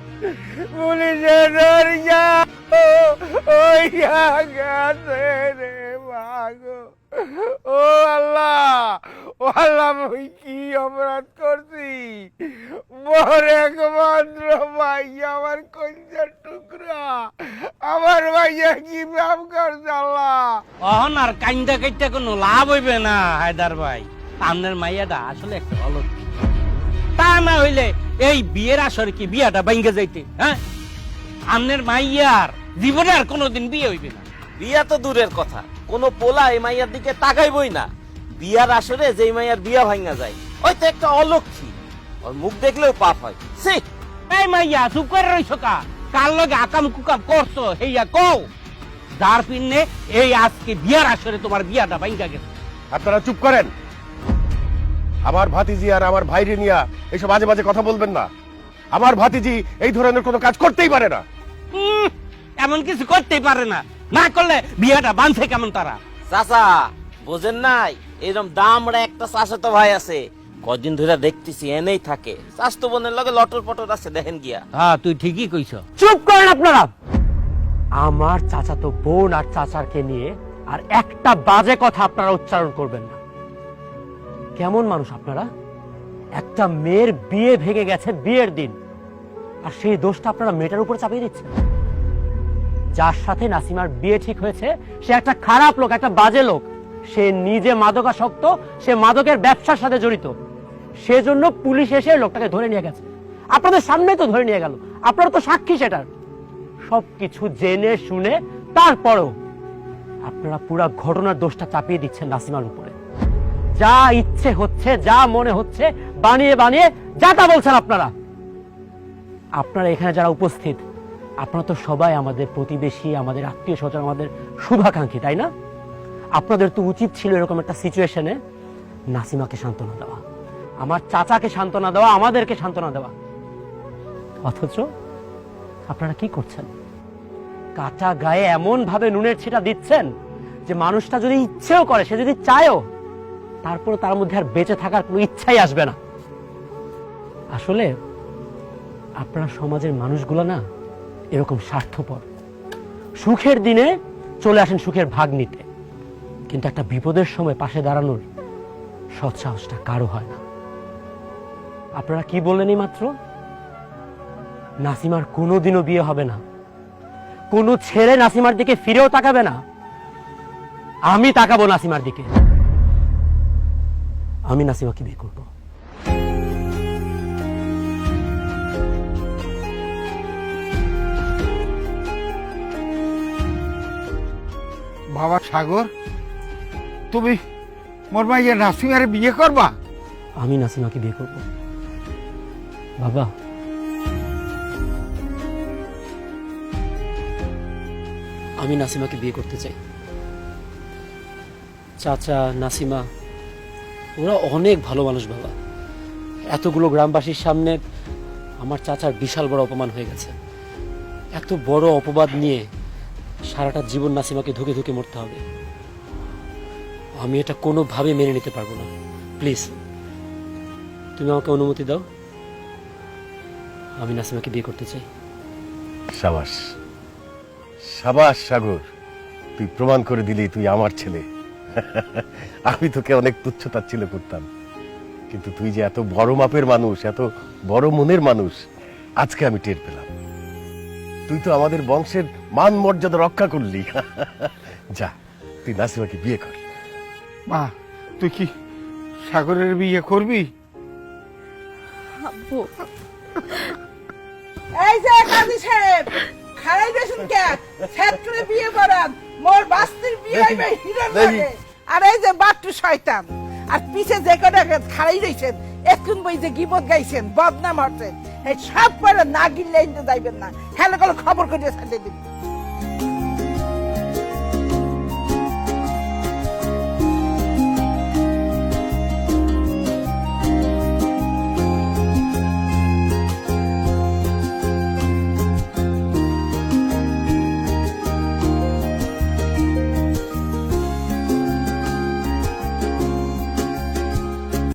পুলিশে ধরিয়া হইয়া গেছে রে মাগো। ও আল্লাহ, ও আল্লাহ, আমি কি অপরাধ করছি? মোর একমাত্র ভাইয়া, আমার কঞ্চার টুকরা, আমার ভাইয়া কি পাপ করছে আল্লাহ? অহন আর কাইন্দা কাইটা কোনো লাভ হইবে না হায়দার ভাই। আপনার মাইয়াটা আসলে একটা অলক্ষী, তা না হইলে এই বিয়ের আসরে কি বিয়াটা ভাঙ্গে যাইতে? হ্যাঁ, আপনার মাইয়ার জীবনে আর কোনোদিন বিয়ে হইবে না। বিয়া তো দূরের কথা, কোন পোলা এই মাইয়ার দিকে তাকাইবই না। বিয়ার আসরে যেই মাইয়ার বিয়া ভাঙ্গা যায়, ওই তো একটা অলক্ষী, ওর মুখ দেখলেও পাপ হয়। সে এই মাইয়া চুপ করে রইছ কা? কার লগে আকাম কুকাম করছো হেইয়া কও, যার পিন্নে এই আজকে বিয়ার আসরে তোমার বিয়াটা ভাঙ্গা গেছে। আপনারা চুপ করেন। আমার ভাতিজি আর আমার ভাইরে নিয়া এইসব বাজে বাজে কথা বলবেন না। আমার ভাতিজি এই ধরনের কোনো কাজ করতেই পারে না। এমন কিছু করতেই পারে না, না করলে বিয়াটা বাঁধছে কেমন তারা? চাচা বোঝেন নাই, এরকম দামড়া একটা চাচাতো ভাই আছে, কদিন ধরে দেখতেছি এনেই থাকে। চাচতো বোনের লগে লটর পটর আছে, দেখেন গিয়া। হ্যাঁ, তুই ঠিকই কইছ। চুপ করেন আপনারা। আমার চাচাতো বোন আর চাচাকে নিয়ে আর একটা বাজে কথা আপনারা উচ্চারণ করবেন না। কেমন মানুষ আপনারা? একটা মেয়ের বিয়ে ভেঙে গেছে বিয়ের দিন, আর সেই দোষটা আপনারা মেয়েটার উপর চাপিয়ে দিচ্ছেন। যার সাথে নাসিমার বিয়ে ঠিক হয়েছে সে একটা খারাপ লোক, একটা বাজে লোক। সে নিজে মাদকাসক্ত, সে মাদকের ব্যবসার সাথে জড়িত। সেজন্য পুলিশ এসে লোকটাকে ধরে নিয়ে গেছে। আপনাদের সামনে তো ধরে নিয়ে গেল, আপনারা তো সাক্ষী সেটার। সবকিছু জেনে শুনে তারপরেও আপনারা পুরো ঘটনার দোষটা চাপিয়ে দিচ্ছেন নাসিমার উপরে। যা ইচ্ছে হচ্ছে, যা মনে হচ্ছে বানিয়ে বানিয়ে যা তা বলছেন আপনারা। আপনারা এখানে যারা উপস্থিত, আপনারা তো সবাই আমাদের প্রতিবেশী, আমাদের আত্মীয় স্বজন, আমাদের শুভাকাঙ্ক্ষী, তাই না? আপনাদের তো উচিত ছিল এরকম একটা সিচুয়েশনে নাসিমাকে সান্ত্বনা দেওয়া, আমার চাচাকে সান্ত্বনা দেওয়া, আমাদেরকে সান্ত্বনা দেওয়া। অথচ আপনারা কি করছেন? কাটা গায়ে এমন ভাবে নুনের ছিটা দিচ্ছেন যে মানুষটা যদি ইচ্ছেও করে, সে যদি চায়ও, তারপরে তার মধ্যে আর বেঁচে থাকার কোনো ইচ্ছাই আসবে না। আসলে আপনারা সমাজের মানুষগুলো না এরকম স্বার্থপর। সুখের দিনে চলে আসেন সুখের ভাগ নিতে, কিন্তু একটা বিপদের সময় পাশে দাঁড়ানোর সৎ সাহসটা কারো হয় না। আপনারা কি বললেন এই মাত্র? নাসিমার কোনোদিনও বিয়ে হবে না, কোনো ছেলে নাসিমার দিকে ফিরেও তাকাবে না। আমি তাকাবো নাসিমার দিকে, আমি নাসিমাকে বিয়ে করবো। বাবা সাগর, তুমি মোর মাইয়া নাসিমারে বিয়ে করবা? আমি নাসিমাকে বিয়ে করব। বাবা, আমি নাসিমাকে বিয়ে করতে চাই। চাচা, নাসিমা ওরা অনেক ভালো মানুষ বাবা। এতগুলো গ্রামবাসীর সামনে আমার চাচার বিশাল বড় অপমান হয়ে গেছে। এত বড় অপবাদ নিয়ে সারাটা জীবন নাসিমাকে ধুকে ধুকে মরতে হবে। আমি এটা কোনোভাবে মেনে নিতে পারবো না। প্লিজ তুমি আমাকে অনুমতি দাও, আমি নাসিমাকে বিয়ে করতে চাই। সাবাস সাবাস সাগর, তুই প্রমাণ করে দিলি তুই আমার ছেলে। আমি তোকে অনেক তুচ্ছ তাচ্ছিল্য করতাম, কিন্তু তুই যে এত বড় মাপের মানুষ, এত বড় মনের মানুষ, আজকে আমি টের পেলাম। তুই তো আমাদের বংশের মান মর্যাদা রক্ষা করলি। যা, তুই নাসিমাকে বিয়ে কর। মা তুই কি সাগরের বিয়ে করবি? আব্বু এই যে কাজী সাহেব, খারাই বেশুন কে ছাত্রে বিয়ে করান, মোর বাস্তির বিয়ে হইবে হিরোর লাগে। আর এই যে বাট্টু শয়তান, আর পিছে যে কটা খারাই রইছেন, এখন বই যে গিবত গাইছেন, বদনাম হচ্ছেন, এই সব করে না গিললে ইনতে যাইবেন না, হেলে করে খবর করে ছাড়িয়ে দিন।